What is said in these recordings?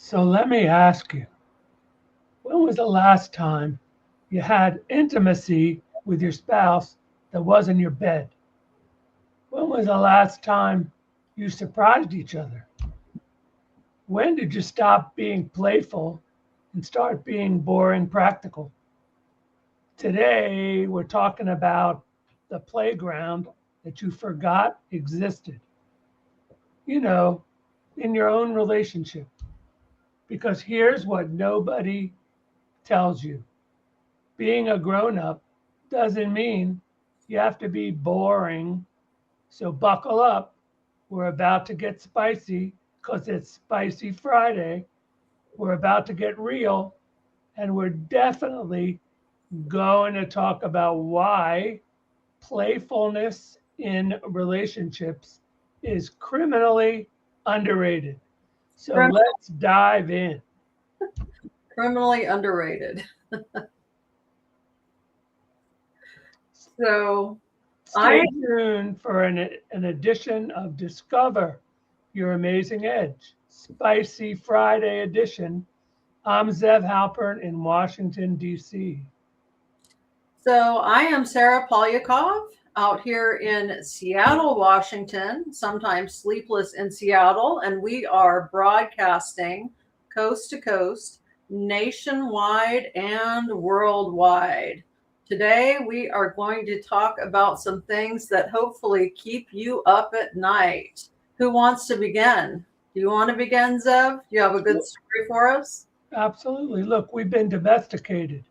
So let me ask you, when was the last time you had intimacy with your spouse that wasn't your bed? When was the last time you surprised each other? When did you stop being playful and start being boring practical? Today, we're talking about the playground that you forgot existed, you know, in your own relationship. Because here's what nobody tells you: being a grown up doesn't mean you have to be boring. So buckle up. We're about to get spicy because it's Spicy Friday. We're about to get real, and we're definitely going to talk about why playfulness in relationships is criminally underrated. So Crim- let's dive in. Criminally underrated. So I Stay tuned for an edition of Discover Your Amazing Edge, Spicy Friday edition. I'm Zev Halpern in Washington, D.C. I am Sarah Polyakov out here in Seattle, Washington, sometimes sleepless in Seattle, and we are broadcasting coast to coast, nationwide and worldwide. Today we are going to talk about some things that hopefully keep you up at night. Who wants to begin? Do you want to begin, Zev? Do you have a good story for us? Absolutely. Look, we've been domesticated.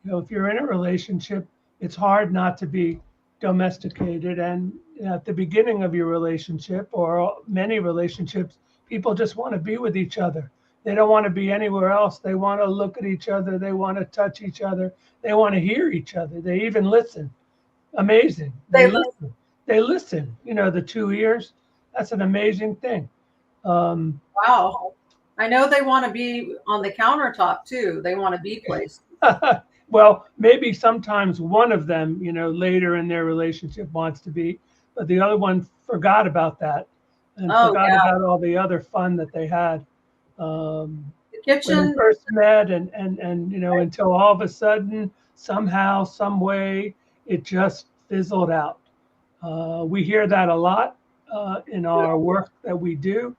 If you're in a relationship, it's hard not to be domesticated. And at the beginning of your relationship, or many relationships, people just want to be with each other. They don't want to be anywhere else. They want to look at each other. They want to touch each other. They want to hear each other. They even listen. Amazing. They They listen. They listen. The two ears. That's an amazing thing. Um, Wow. I know they want to be on the countertop too. They want to be placed. well, maybe sometimes one of them, later in their relationship wants to be, but the other one forgot about that and Oh forgot yeah, about all the other fun that they had um, the when they kitchen. first met, and until all of a sudden, somehow, some way, it just fizzled out. We hear that a lot in our work that we do.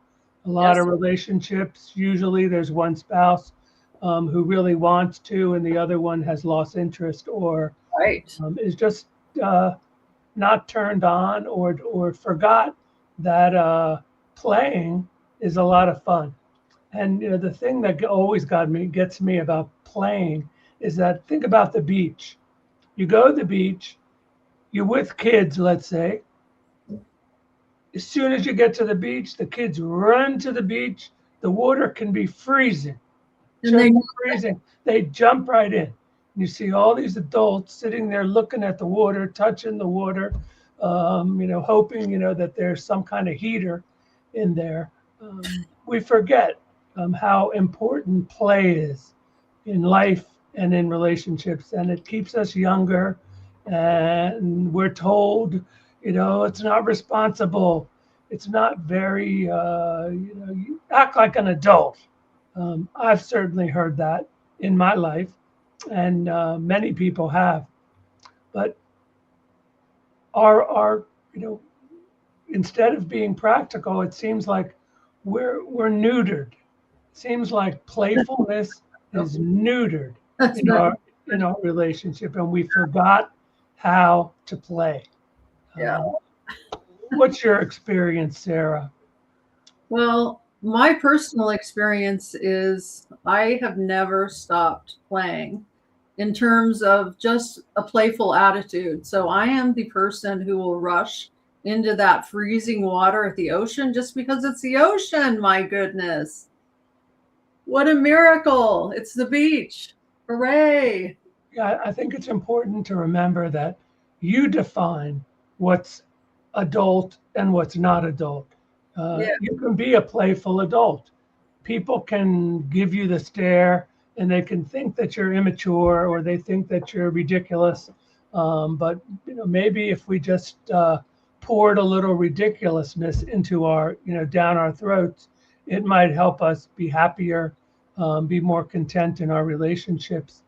A lot Yes, of relationships, usually there's one spouse who really wants to, and the other one has lost interest or right. is just uh, not turned on or forgot that playing is a lot of fun. And the thing that always gets me about playing is that think about the beach. You go to the beach, you're with kids, let's say. As soon as you get to the beach, the kids run to the beach. The water can be freezing, And just they freezing. They jump right in. You see all these adults sitting there looking at the water, touching the water, hoping, that there's some kind of heater in there. We forget how important play is in life and in relationships, and it keeps us younger. And we're told, it's not responsible. It's not very, you act like an adult. I've certainly heard that in my life, and many people have. But our, instead of being practical, it seems like we're neutered. It seems like playfulness is neutered that's in not our relationship, and we forgot how to play. yeah. Um, what's your experience, Sarah? Well, my personal experience is I have never stopped playing in terms of just a playful attitude. So I am the person who will rush into that freezing water at the ocean just because it's the ocean. My goodness. What a miracle. It's the beach. Hooray. Yeah, I think it's important to remember that you define what's adult and what's not adult. Yeah. You can be a playful adult. People can give you the stare and they can think that you're immature or they think that you're ridiculous. But maybe if we just poured a little ridiculousness into down our throats, it might help us be happier, be more content in our relationships.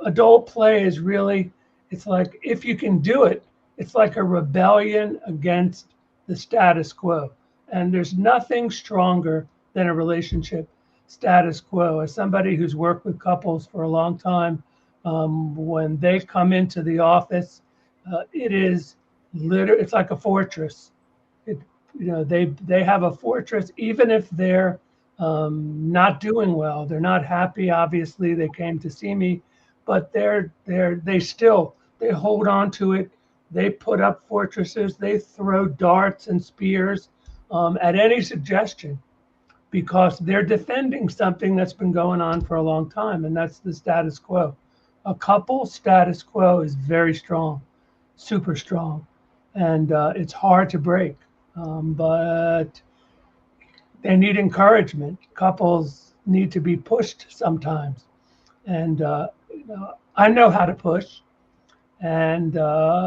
Adult play is really, it's like, if you can do it, it's like a rebellion against the status quo. And there's nothing stronger than a relationship status quo. As somebody who's worked with couples for a long time, when they come into the office, it is literally, it's like a fortress. It, they have a fortress, even if they're not doing well, they're not happy. Obviously, they came to see me, but they hold on to it. They put up fortresses. They throw darts and spears at any suggestion, because they're defending something that's been going on for a long time, and that's the status quo. A couple status quo is very strong, super strong, and it's hard to break. But they need encouragement. Couples need to be pushed sometimes, and I know how to push. And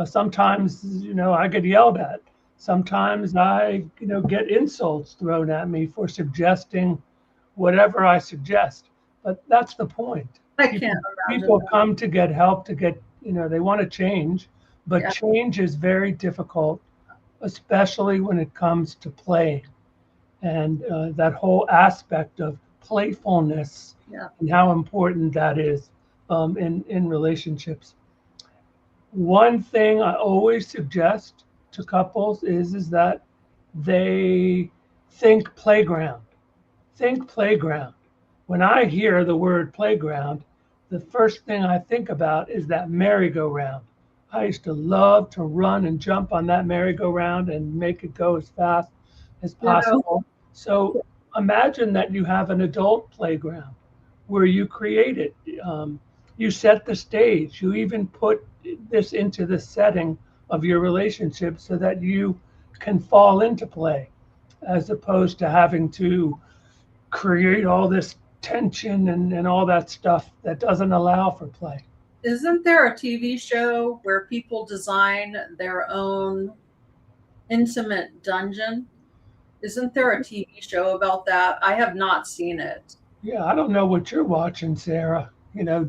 sometimes, I get yelled at. Sometimes I, get insults thrown at me for suggesting whatever I suggest. But that's the point. I can't imagine People that. come to get help, to get, they want to change, but Yeah. change is very difficult, especially when it comes to play. And that whole aspect of playfulness, Yeah. and how important that is in relationships. One thing I always suggest to couples is that they think playground. Think playground. When I hear the word playground, the first thing I think about is that merry-go-round. I used to love to run and jump on that merry-go-round and make it go as fast as possible. So imagine that you have an adult playground where you create it. You set the stage. You even put this into the setting of your relationship so that you can fall into play, as opposed to having to create all this tension and all that stuff that doesn't allow for play. Isn't there a TV show where people design their own intimate dungeon? Isn't there a TV show about that? I have not seen it. Yeah, I don't know what you're watching, Sarah.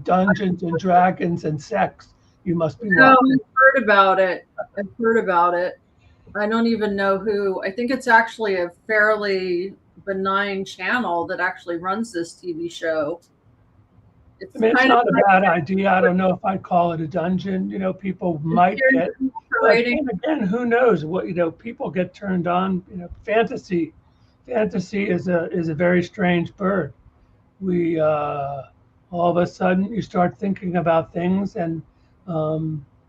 Dungeons and Dragons and sex. You must be No, watching. I've heard about it. I've heard about it. I don't even know who. I think it's actually a fairly benign channel that actually runs this TV show. It's I mean, it's kind of not a bad idea. I don't know if I'd call it a dungeon. People might get, but rating. then again, who knows what, people get turned on. Fantasy is a very strange bird. We all of a sudden you start thinking about things, and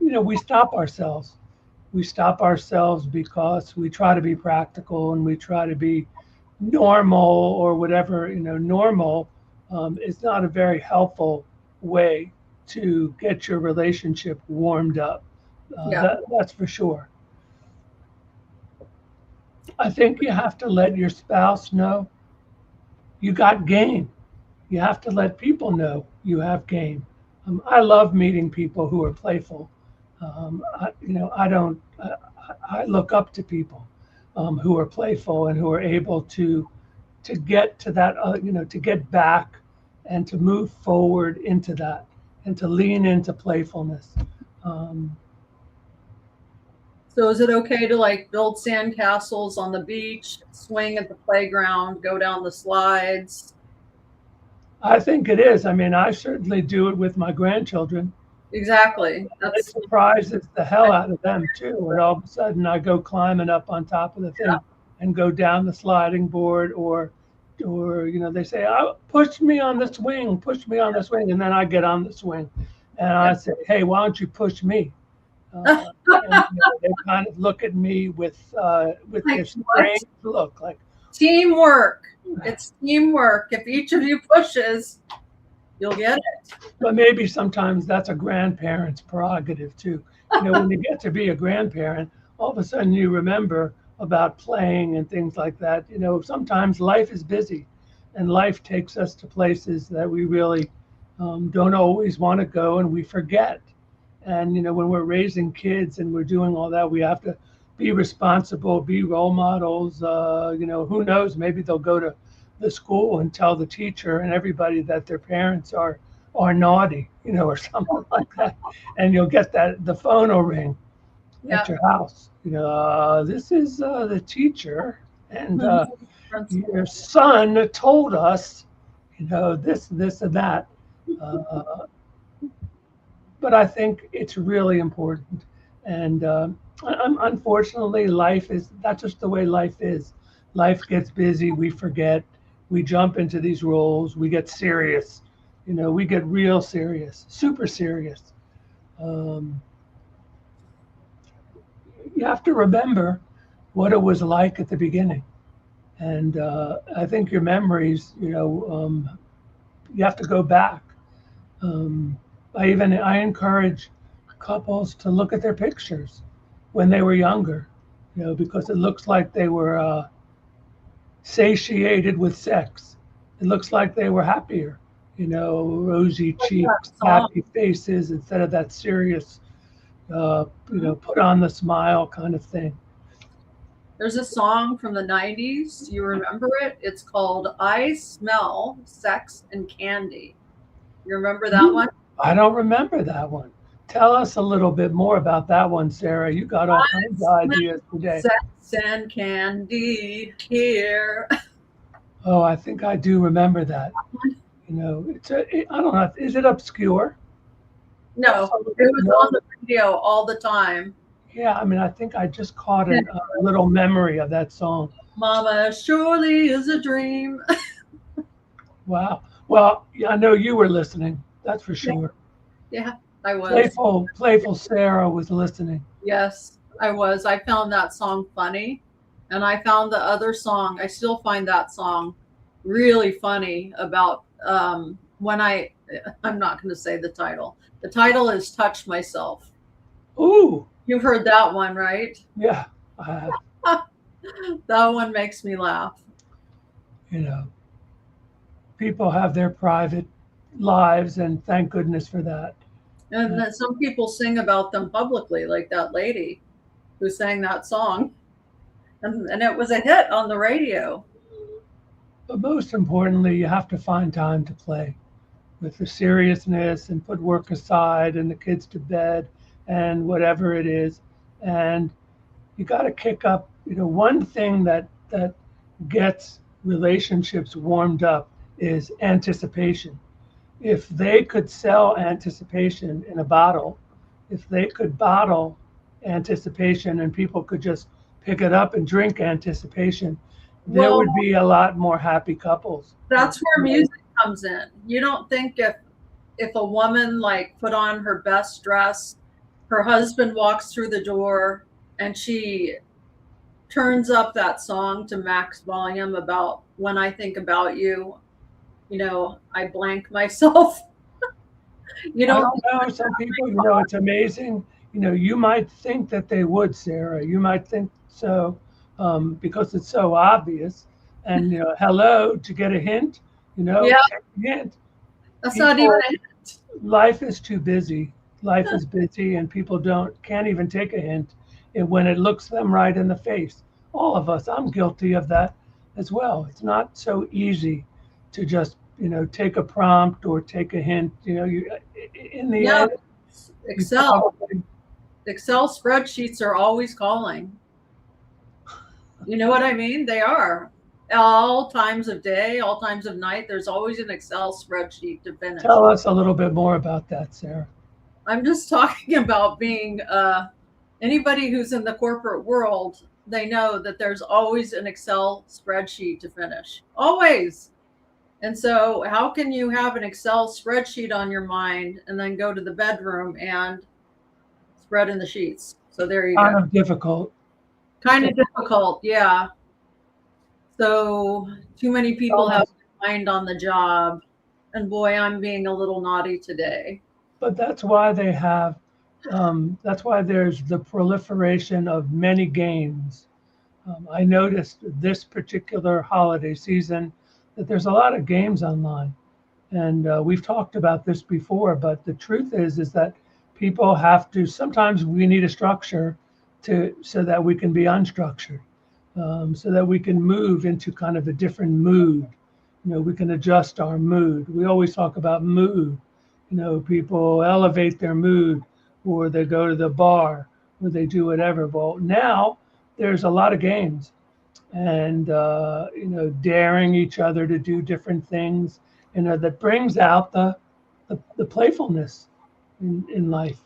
we stop ourselves. We stop ourselves because we try to be practical, and we try to be normal, or whatever. Normal is not a very helpful way to get your relationship warmed up. That's for sure. I think you have to let your spouse know you got game. You have to let people know you have game. I love meeting people who are playful. I look up to people who are playful and who are able to get to that, to get back and to move forward into that, and to lean into playfulness. So is it okay to like build sandcastles on the beach, swing at the playground, go down the slides? I think it is. I mean, I certainly do it with my grandchildren. Exactly. It That's surprises the hell out of them too. And all of a sudden I go climbing up on top of the thing and go down the sliding board, or they say, oh, push me on the swing, and then I get on the swing and I say, hey, why don't you push me? And, they kind of look at me with this strange look, like teamwork. It's teamwork. If each of you pushes, you'll get it. But maybe sometimes that's a grandparent's prerogative too. When you get to be a grandparent, all of a sudden you remember about playing and things like that. Sometimes life is busy, and life takes us to places that we really don't always want to go, and we forget. And when we're raising kids and we're doing all that, we have to be responsible, be role models. Who knows? Maybe they'll go to the school and tell the teacher and everybody that their parents are naughty, or something like that. And you'll get the phone will ring Yeah. at your house. This is the teacher, and your son told us, this, and that. But I think it's really important. And unfortunately, life is that's just the way life is. Life gets busy. We forget. We jump into these roles. We get serious. We get real serious, super serious. Um, you have to remember what it was like at the beginning. And I think your memories, you have to go back. I encourage couples to look at their pictures when they were younger, because it looks like they were satiated with sex. It looks like they were happier, rosy cheeks, happy faces instead of that serious, put on the smile kind of thing. There's a song from the 90s. You remember it? It's called I Smell Sex and Candy. You remember that one? I don't remember that one. Tell us a little bit more about that one, Sarah. You got all kinds of ideas today. Sex and candy here. Oh, I think I do remember that. I don't know. Is it obscure? No, it was on the radio all the time. Yeah, I think I just caught a little memory of that song. Mama surely is a dream. Wow. Well, I know you were listening. That's for sure. Yeah, I was. Playful Sarah was listening. Yes, I was. I found that song funny. And I found the other song, I still find that song really funny about I'm not going to say the title. The title is Touch Myself. Ooh. You've heard that one, right? Yeah. That one makes me laugh. People have their private lives, and thank goodness for that. And then some people sing about them publicly, like that lady who sang that song. And it was a hit on the radio. But most importantly, you have to find time to play with the seriousness and put work aside and the kids to bed and whatever it is. And you got to kick up, one thing that gets relationships warmed up is anticipation. If they could sell anticipation in a bottle, if they could bottle anticipation and people could just pick it up and drink anticipation, there would be a lot more happy couples. That's where music comes in. You don't think if a woman put on her best dress, her husband walks through the door and she turns up that song to max volume about When I Think About You, I blank myself. I don't know. Some people, it's amazing. You might think that they would, Sarah. You might think so because it's so obvious. And, hello, to get a hint, Yeah. take a hint. That's not even a hint. Life is too busy. Life is busy and people can't even take a hint when it looks them right in the face. All of us, I'm guilty of that as well. It's not so easy to just, take a prompt or take a hint. In the end, Excel spreadsheets are always calling. You know what I mean? They are. All times of day, all times of night, there's always an Excel spreadsheet to finish. Tell us a little bit more about that, Sarah. I'm just talking about being anybody who's in the corporate world, they know that there's always an Excel spreadsheet to finish. Always. And so how can you have an Excel spreadsheet on your mind and then go to the bedroom and spread in the sheets? So there you go. Kind of difficult. Kind of difficult, yeah. So too many people have their mind on the job. And boy, I'm being a little naughty today. But that's why they have, that's why there's the proliferation of many games. I noticed this particular holiday season that there's a lot of games online. And we've talked about this before, but the truth is that people have to, sometimes we need a structure so that we can be unstructured, so that we can move into kind of a different mood. We can adjust our mood. We always talk about mood. People elevate their mood, or they go to the bar, or they do whatever. Well, now there's a lot of games, and daring each other to do different things, that brings out the playfulness in life.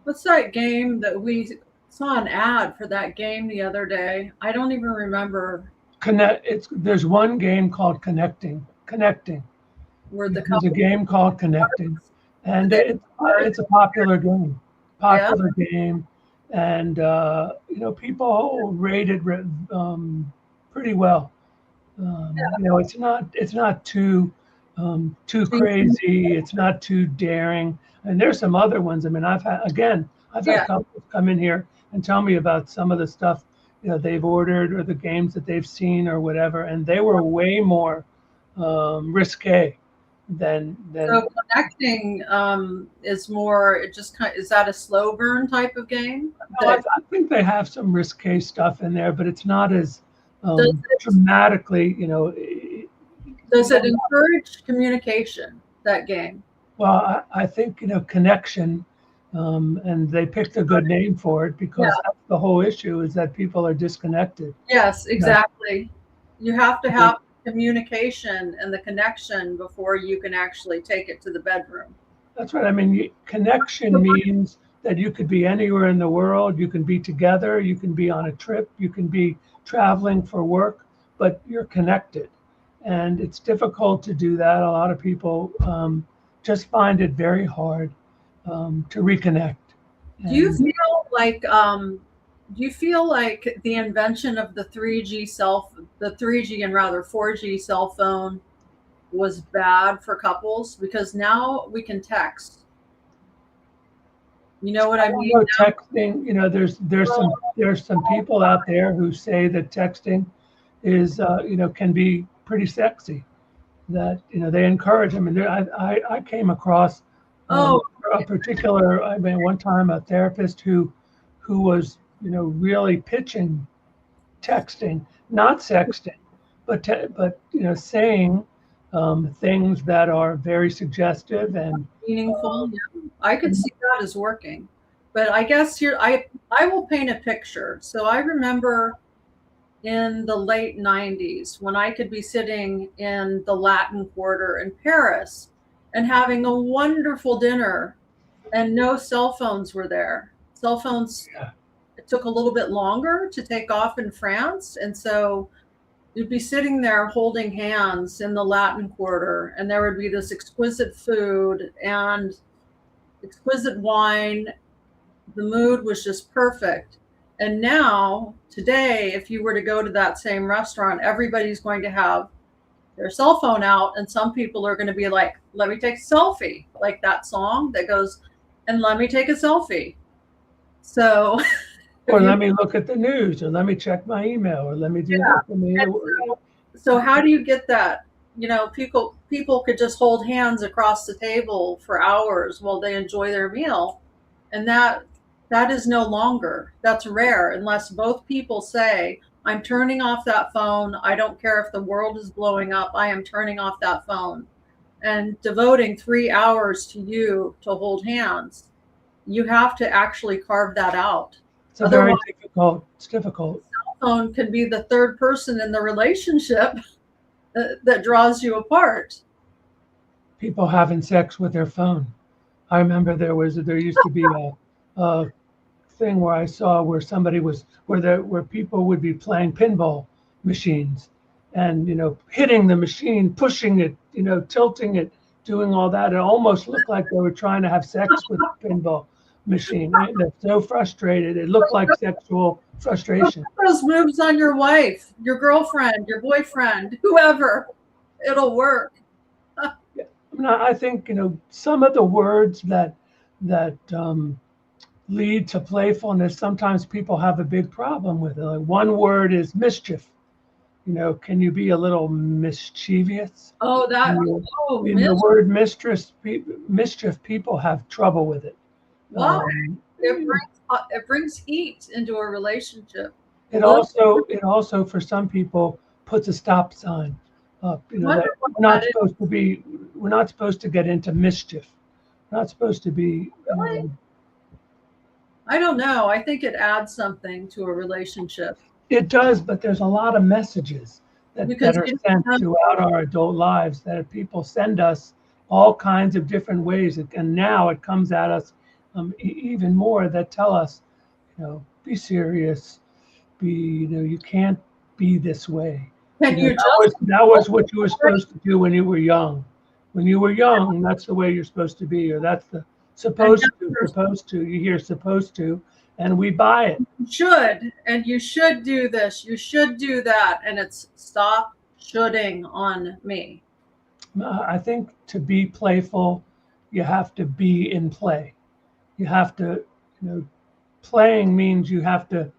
What's that game that we saw an ad for that game the other day? I don't even remember. There's one game called Connecting. Where the There's a couple, game called Connecting, and it's a popular game. Game, and people rate it pretty well. It's not too crazy. It's not too daring. And there's some other ones. I mean, I've had couples come in here and tell me about some of the stuff they've ordered, or the games that they've seen, or whatever, and they were way more risque than. So Connecting is more. Is that a slow burn type of game? I think they have some risque stuff in there, but it's not as Does dramatically. Does it encourage communication, that game? Well, I think connection, and they picked a good name for it, because that's the whole issue, is that people are disconnected. Yes, exactly. You have to have communication and the connection before you can actually take it to the bedroom. That's right. I mean, connection means that you could be anywhere in the world. You can be together. You can be on a trip. You can be traveling for work, but you're connected. And it's difficult to do that. A lot of people just find it very hard to reconnect. Do you feel like the invention of the 3G and rather 4G cell phone was bad for couples? Because now we can text. You know what I mean? Texting, there's some people out there who say that texting is can be pretty sexy, that they encourage. I mean, I came across a particular, one time, a therapist who was really pitching texting, not sexting, but saying things that are very suggestive and meaningful. I could see that as working, but I guess I will paint a picture. So I remember in the late 90s when I could be sitting in the Latin Quarter in Paris and having a wonderful dinner, and no cell phones were there. Cell phones, it took a little bit longer to take off in France, and so you'd be sitting there holding hands in the Latin Quarter, and there would be this exquisite food and exquisite wine. The mood was just perfect. And now, today, if you were to go to that same restaurant, everybody's going to have their cell phone out, and some people are going to be like, let me take a selfie, like that song that goes, and let me take a selfie. So, or let me look at the news, or let me check my email, or let me do that for me. So how do you get that? People could just hold hands across the table for hours while they enjoy their meal, and that is no longer. That's rare, unless both people say, I'm turning off that phone. I don't care if the world is blowing up. I am turning off that phone and devoting 3 hours to you to hold hands. You have to actually carve that out. It's very difficult. It's difficult. Cell phone can be the third person in the relationship that draws you apart. People having sex with their phone. I remember there used to be a thing where I saw where somebody was where people would be playing pinball machines, and hitting the machine, pushing it, tilting it, doing all that. It almost looked like they were trying to have sex with the pinball machine. They're so frustrated. It looked like sexual frustration. Put those moves on your wife, your girlfriend, your boyfriend, whoever. It'll work. I think some of the words that lead to playfulness, sometimes people have a big problem with it. Like, one word is mischief. Can you be a little mischievous? Oh, the word mischief, people have trouble with it. Why? it brings heat into a relationship. It also for some people puts a stop sign up. I That wonder what that is. we're not supposed to get into mischief. We're not supposed to be. Really? I don't know. I think it adds something to a relationship It does, but there's a lot of messages that because are you sent don't have, throughout our adult lives that people send us all kinds of different ways, and now it comes at us even more that tell us, be serious, you can't be this way. can you That was what you were supposed to do when you were young. When you were young, that's the way you're supposed to be, or that's the and supposed to. You hear supposed to, and we buy it. you should do this, you should do that, and it's stop shoulding on me. I think to be playful, you have to be in play. You have to, playing means you have to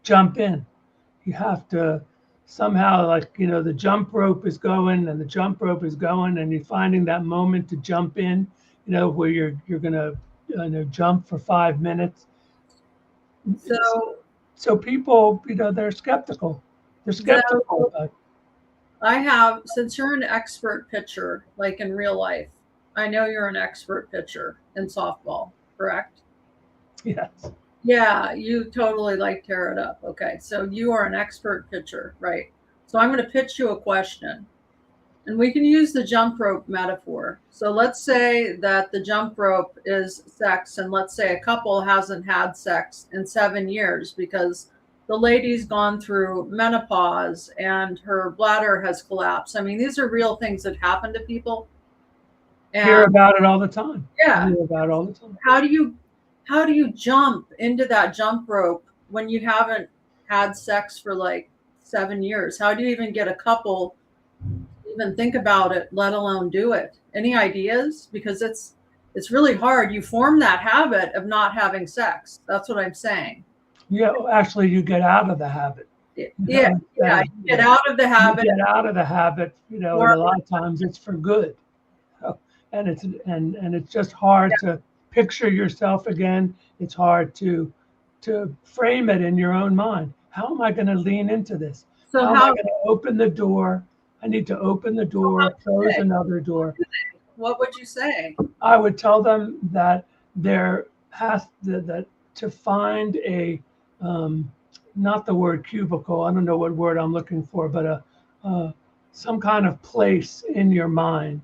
jump in. You have to somehow, like, the jump rope is going and the jump rope is going, and you're finding that moment to jump in, where you're gonna, jump for 5 minutes. So So people, they're skeptical. They're skeptical. so I have, since you're an expert pitcher, like in real life, I know you're an expert pitcher in softball, correct? Yes. Yeah, you totally like tear it up. Okay, so you are an expert pitcher, right? So I'm going to pitch you a question, and we can use the jump rope metaphor. So let's say that the jump rope is sex, and let's say a couple hasn't had sex in 7 years because the lady's gone through menopause and her bladder has collapsed. I mean, these are real things that happen to people. Hear And about it all the time. yeah, Hear about it all the time. how do you jump into that jump rope when you haven't had sex for like 7 years? How do you even get a couple to even think about it, let alone do it? Any ideas? Because it's really hard. You form that habit of not having sex. That's what I'm saying. Yeah, actually, you get out of the habit. Yeah, yeah. You get out of the habit. You get out of the habit, and a Or lot of times it's for good. And it's just hard to picture yourself again. It's hard to frame it in your own mind. How am I going to lean into this? so How am I how going to open the door? I need to open the door, close another door. what would you say? I would tell them that there has that to find a not the word cubicle. I don't know what word I'm looking for, but some kind of place in your mind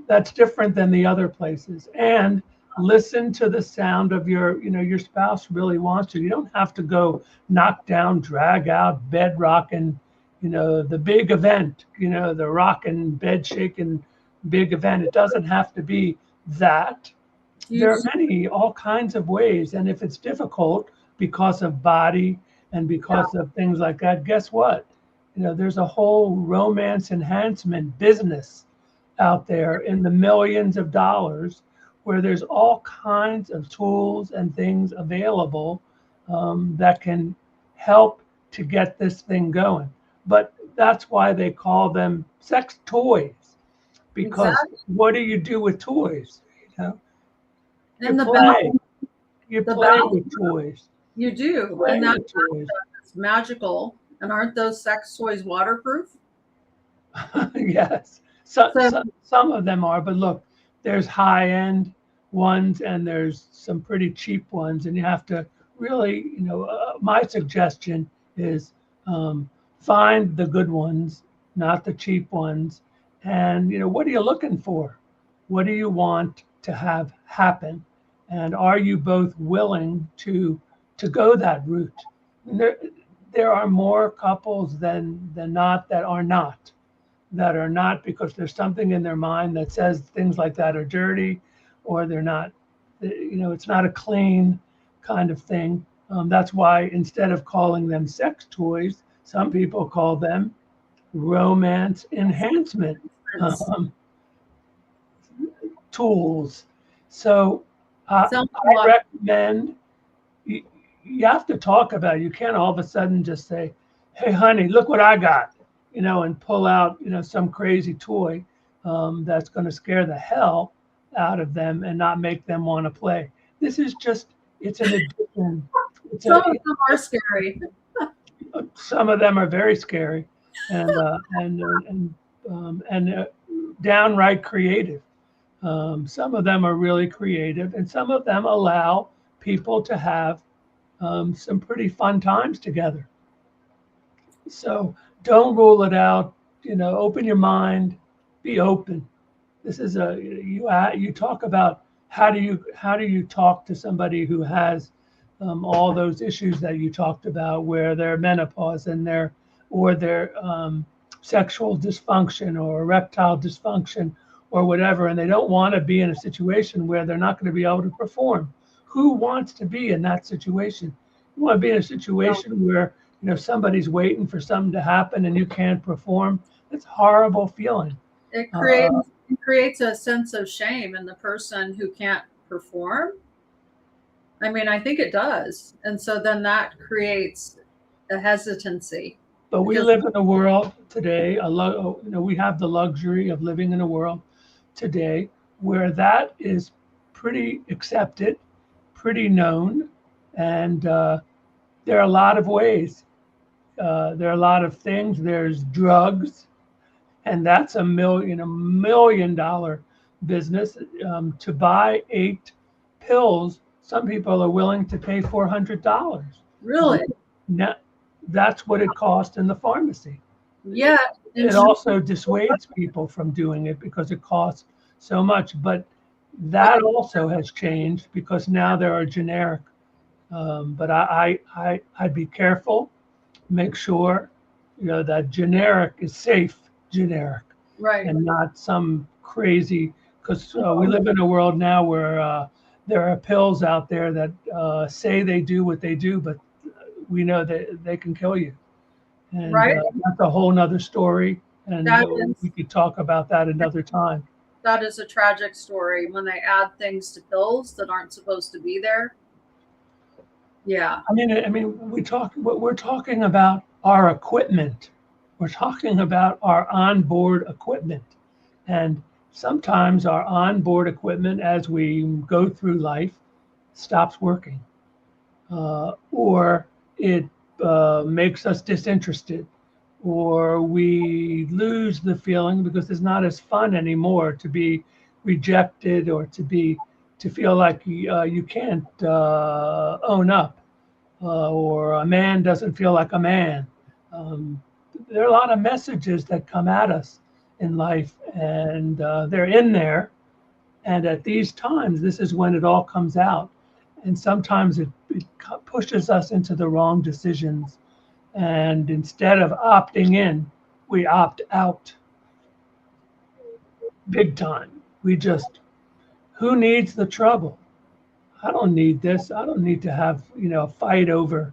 that's different than the other places. And listen to the sound of your spouse really wants you. You don't have to go knock down, drag out, bed rocking, the big event, the rocking, bed shaking big event. It doesn't have to be that. There are all kinds of ways. And if it's difficult because of body and because of things like that, guess what? There's a whole romance enhancement business out there in the millions of dollars where there's all kinds of tools and things available that can help to get this thing going. But that's why they call them sex toys, because what do you do with toys? You And the play. You the play balance, with toys. you do, Play and that's with toys. magical. And aren't those sex toys waterproof? Yes. Some of them are, but look, there's high-end ones and there's some pretty cheap ones, and you have to really, my suggestion is find the good ones, not the cheap ones. And, what are you looking for? What do you want to have happen? And are you both willing to go that route? There are more couples than not that are not because there's something in their mind that says things like that are dirty, or they're not, it's not a clean kind of thing. That's why instead of calling them sex toys, some people call them romance enhancement tools. So I recommend you have to talk about it. You can't all of a sudden just say, "Hey, honey, look what I got," and pull out, some crazy toy that's going to scare the hell out of them and not make them want to play. This is just It's an addiction. It's Some a, of them are scary. some of them are very scary, and downright creative. Some of them are really creative, and some of them allow people to have some pretty fun times together. So don't rule it out. Open your mind, be open. This is you talk about how do you talk to somebody who has all those issues that you talked about, where their menopause and their sexual dysfunction or erectile dysfunction or whatever, and they don't want to be in a situation where they're not going to be able to perform. Who wants to be in that situation? You want to be in a situation where somebody's waiting for something to happen and you can't perform. It's a horrible feeling. It Uh, creates a sense of shame in the person who can't perform. I mean, I think it does. And so then that creates a hesitancy. But we Because live in a world today, we have the luxury of living in a world today where that is pretty accepted, pretty known, and there are a lot of ways. There are a lot of things. There's drugs, and that's $1 million business. To buy 8 pills, some people are willing to pay $400. really, Now, that's what it costs in the pharmacy. yeah, It also dissuades people from doing it because it costs so much. But that also has changed because now there are generic. But I'd be careful, make sure that generic is safe generic right. and not some crazy, because we live in a world now where there are pills out there that say they do what they do, but we know that they can kill you. And Right. that's a whole nother story. And That we could talk about that another time. that is a tragic story when they add things to pills that aren't supposed to be there. Yeah. We're talking about our equipment. We're talking about our onboard equipment. And sometimes our onboard equipment, as we go through life, stops working, or it makes us disinterested, or we lose the feeling because it's not as fun anymore to be rejected or to feel like you can't own up, or a man doesn't feel like a man. There are a lot of messages that come at us in life, and they're in there. And at these times, this is when it all comes out. And sometimes it pushes us into the wrong decisions. And instead of opting in, we opt out big time. Who needs the trouble? I don't need this. I don't need to have, a fight over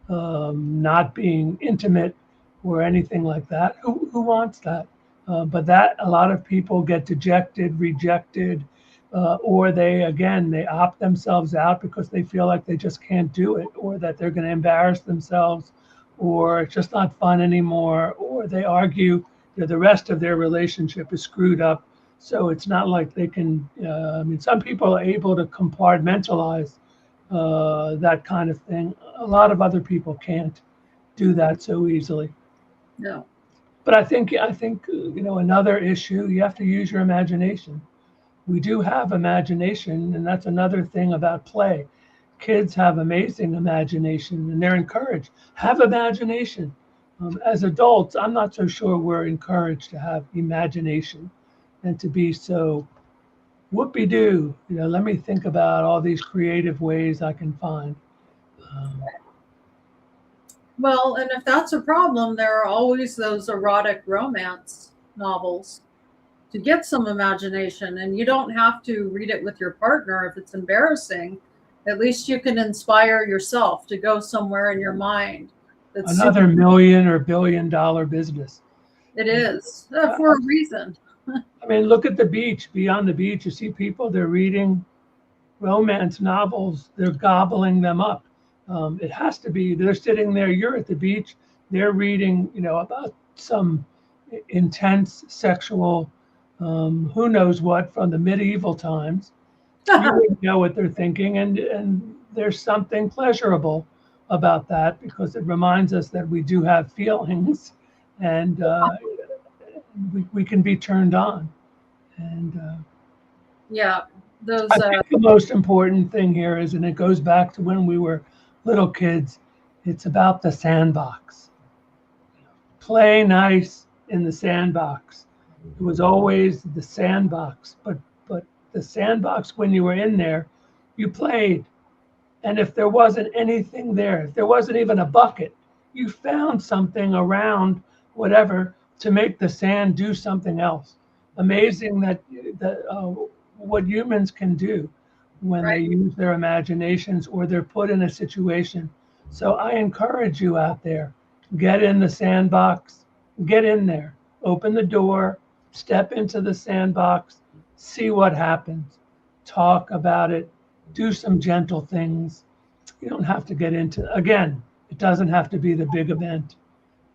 not being intimate or anything like that. Who wants that? But that a lot of people get dejected, rejected, or they opt themselves out because they feel like they just can't do it, or that they're going to embarrass themselves, or it's just not fun anymore, or they argue that the rest of their relationship is screwed up. So it's not like they can. Some people are able to compartmentalize that kind of thing. A lot of other people can't do that so easily. No. But I think another issue, you have to use your imagination. We do have imagination, and that's another thing about play. Kids have amazing imagination, and they're encouraged. Have imagination. As adults, I'm not so sure we're encouraged to have imagination and to be so whoopee-doo. Let me think about all these creative ways I can find. Well, and if that's a problem, there are always those erotic romance novels to get some imagination. And you don't have to read it with your partner if it's embarrassing. At least you can inspire yourself to go somewhere in your mind. That's Another million or billion-dollar business. It is for a reason. Look at the beach. Be on the beach. You see people, they're reading romance novels. They're gobbling them up. It has to be, they're sitting there, you're at the beach, they're reading, about some intense sexual, who knows what from the medieval times. You wouldn't know what they're thinking. And there's something pleasurable about that because it reminds us that we do have feelings, and we can be turned on. And Yeah, those. I think the most important thing here is, and it goes back to when we were little kids, it's about the sandbox. Play nice in the sandbox. It was always the sandbox, but the sandbox, when you were in there, you played. And if there wasn't anything there, if there wasn't even a bucket, you found something around whatever to make the sand do something else. Amazing that what humans can do when they Right. use their imaginations or they're put in a situation. So I encourage you out there, get in the sandbox, get in there, open the door, step into the sandbox, see what happens, talk about it, do some gentle things. You don't have to get into, again, it doesn't have to be the big event.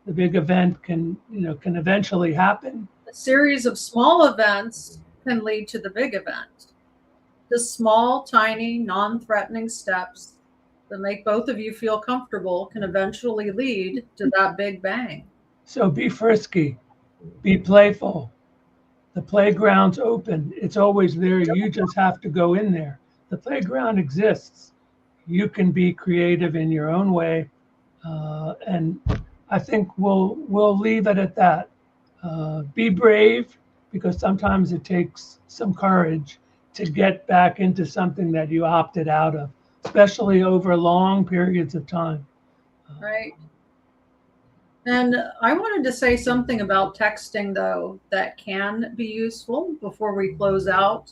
The big event can eventually happen. A series of small events can lead to the big event. The small, tiny, non-threatening steps that make both of you feel comfortable can eventually lead to that big bang. So be frisky, be playful. The playground's open. It's always there. You just have to go in there. The playground exists. You can be creative in your own way. And I think we'll leave it at that. Be brave, because sometimes it takes some courage to get back into something that you opted out of, especially over long periods of time. Right. And I wanted to say something about texting, though, that can be useful before we close out.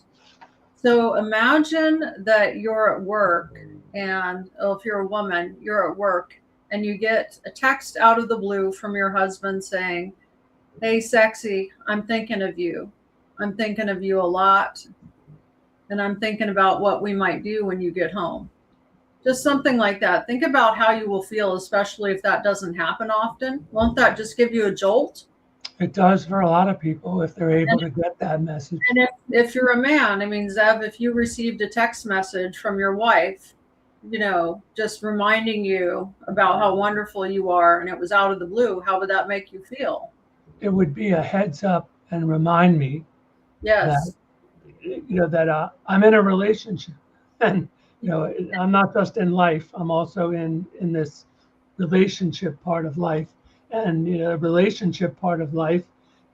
So imagine that you're at work, and if you're a woman, you're at work, and you get a text out of the blue from your husband saying, "Hey, sexy, I'm thinking of you. I'm thinking of you a lot. And I'm thinking about what we might do when you get home." Just something like that. Think about how you will feel, especially if that doesn't happen often. Won't that just give you a jolt? It does for a lot of people if they're able to get that message. And if you're a man, I mean, Zev, if you received a text message from your wife, just reminding you about how wonderful you are, and it was out of the blue, how would that make you feel? It would be a heads up and remind me Yes. that I'm in a relationship, and I'm not just in life. I'm also in this relationship part of life, and relationship part of life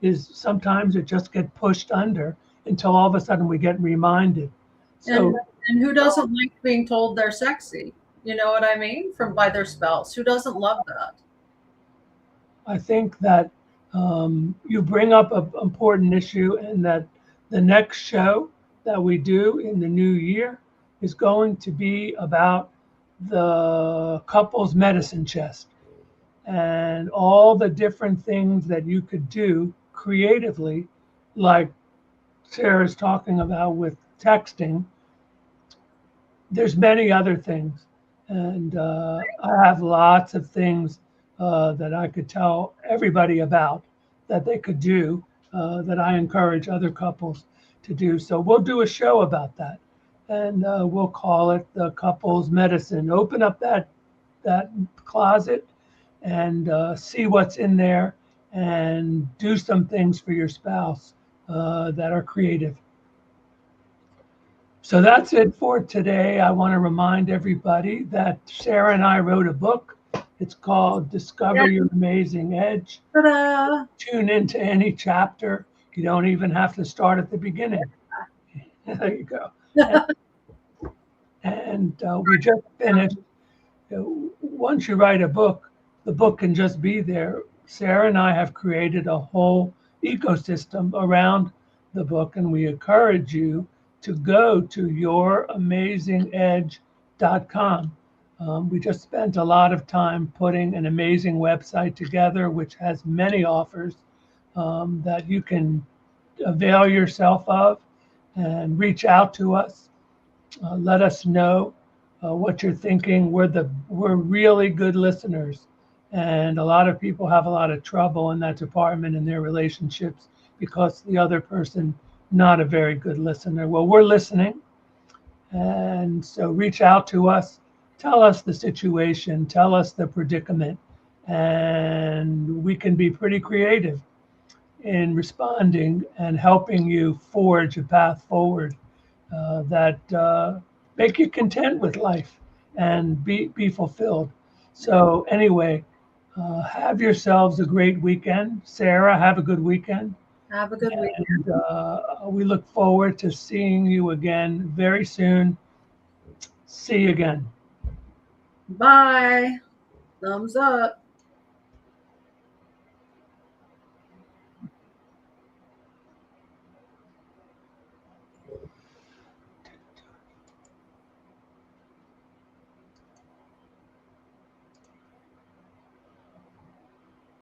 is sometimes it just get pushed under until all of a sudden we get reminded. So And who doesn't like being told they're sexy? You know what I mean? By their spouse. Who doesn't love that? I think that you bring up an important issue, and that the next show that we do in the new year is going to be about the couple's medicine chest and all the different things that you could do creatively, like Sarah's talking about with texting. There's many other things, and I have lots of things that I could tell everybody about that they could do, that I encourage other couples to do. So we'll do a show about that, and we'll call it the couples medicine. Open up that closet and see what's in there, and do some things for your spouse that are creative. So that's it for today. I want to remind everybody that Sarah and I wrote a book. It's called Discover Your Amazing Edge. Ta-da! Tune into any chapter. You don't even have to start at the beginning. There you go. And we just finished. Once you write a book, the book can just be there. Sarah and I have created a whole ecosystem around the book, and we encourage you to go to youramazingedge.com. We just spent a lot of time putting an amazing website together, which has many offers that you can avail yourself of, and reach out to us. Let us know what you're thinking. We're really good listeners, and a lot of people have a lot of trouble in that department in their relationships because the other person not a very good listener. Well, we're listening, and so reach out to us. tell us the situation, tell us the predicament, and we can be pretty creative in responding and helping you forge a path forward that make you content with life and be fulfilled. So anyway, have yourselves a great weekend. Sarah, have a good weekend. Have a good week. And we look forward to seeing you again very soon. See you again. Bye. Thumbs up.